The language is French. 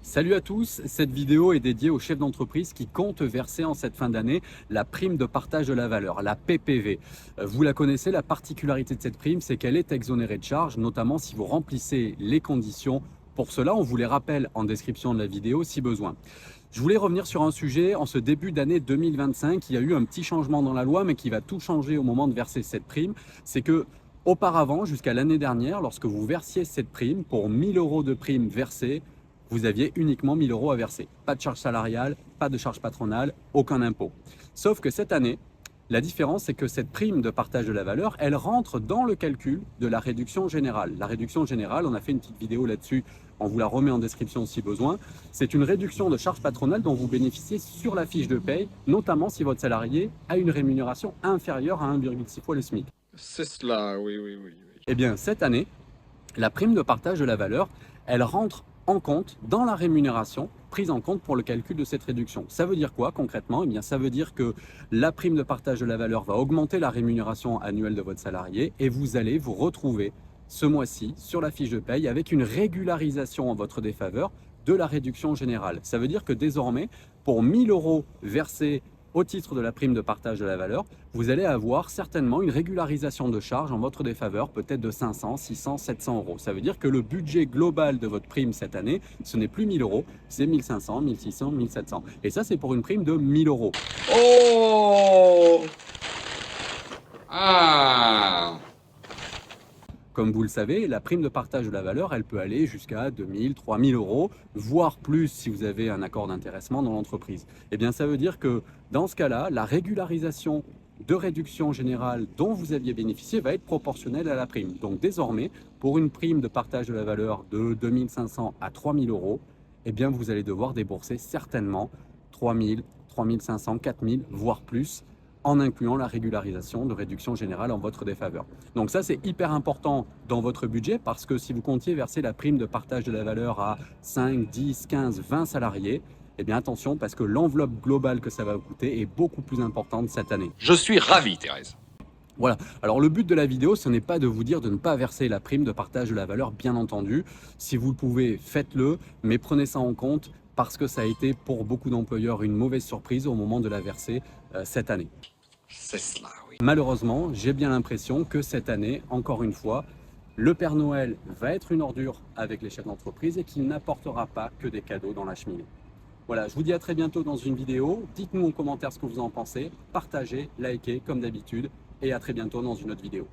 Salut à tous, cette vidéo est dédiée aux chefs d'entreprise qui comptent verser en cette fin d'année la prime de partage de la valeur, la PPV. Vous la connaissez, la particularité de cette prime, c'est qu'elle est exonérée de charges, notamment si vous remplissez les conditions. Pour cela, on vous les rappelle en description de la vidéo si besoin. Je voulais revenir sur un sujet. En ce début d'année 2025, il y a eu un petit changement dans la loi, mais qui va tout changer au moment de verser cette prime. C'est que auparavant, jusqu'à l'année dernière, lorsque vous versiez cette prime, pour 1000 € de prime versée, vous aviez uniquement 1000 € à verser. Pas de charge salariale, pas de charge patronale, aucun impôt. Sauf que cette année, la différence, c'est que cette prime de partage de la valeur, elle rentre dans le calcul de la réduction générale. La réduction générale, on a fait une petite vidéo là-dessus, on vous la remet en description si besoin. C'est une réduction de charge patronale dont vous bénéficiez sur la fiche de paye, notamment si votre salarié a une rémunération inférieure à 1,6 fois le SMIC. C'est cela, oui, oui, oui, oui. Eh bien, cette année, la prime de partage de la valeur, elle rentre en compte dans la rémunération prise en compte pour le calcul de cette réduction. Ça veut dire quoi concrètement? Eh bien, ça veut dire que la prime de partage de la valeur va augmenter la rémunération annuelle de votre salarié et vous allez vous retrouver ce mois-ci sur la fiche de paye avec une régularisation en votre défaveur de la réduction générale. Ça veut dire que désormais, pour 1000 € versés au titre de la prime de partage de la valeur, vous allez avoir certainement une régularisation de charges en votre défaveur, peut-être de 500, 600, 700 €. Ça veut dire que le budget global de votre prime cette année, ce n'est plus 1000 €, c'est 1500, 1600, 1700. Et ça, c'est pour une prime de 1000 €. Oh! Ah! Comme vous le savez, la prime de partage de la valeur, elle peut aller jusqu'à 2000, 3000 €, voire plus si vous avez un accord d'intéressement dans l'entreprise. Eh bien, ça veut dire que dans ce cas-là, la régularisation de réduction générale dont vous aviez bénéficié va être proportionnelle à la prime. Donc désormais, pour une prime de partage de la valeur de 2500 à 3000 €, eh bien, vous allez devoir débourser certainement 3000, 3500, 4000, voire plus, en incluant la régularisation de réduction générale en votre défaveur. Donc ça, c'est hyper important dans votre budget parce que si vous comptiez verser la prime de partage de la valeur à 5, 10, 15, 20 salariés, eh bien attention parce que l'enveloppe globale que ça va vous coûter est beaucoup plus importante cette année. Je suis ravi, Thérèse. Voilà. Alors le but de la vidéo, ce n'est pas de vous dire de ne pas verser la prime de partage de la valeur, bien entendu. Si vous le pouvez, faites-le, mais prenez ça en compte parce que ça a été pour beaucoup d'employeurs une mauvaise surprise au moment de la verser cette année. C'est cela, oui. Malheureusement, j'ai bien l'impression que cette année, encore une fois, le Père Noël va être une ordure avec les chefs d'entreprise et qu'il n'apportera pas que des cadeaux dans la cheminée. Voilà, je vous dis à très bientôt dans une vidéo. Dites-nous en commentaire ce que vous en pensez, partagez, likez comme d'habitude et à très bientôt dans une autre vidéo.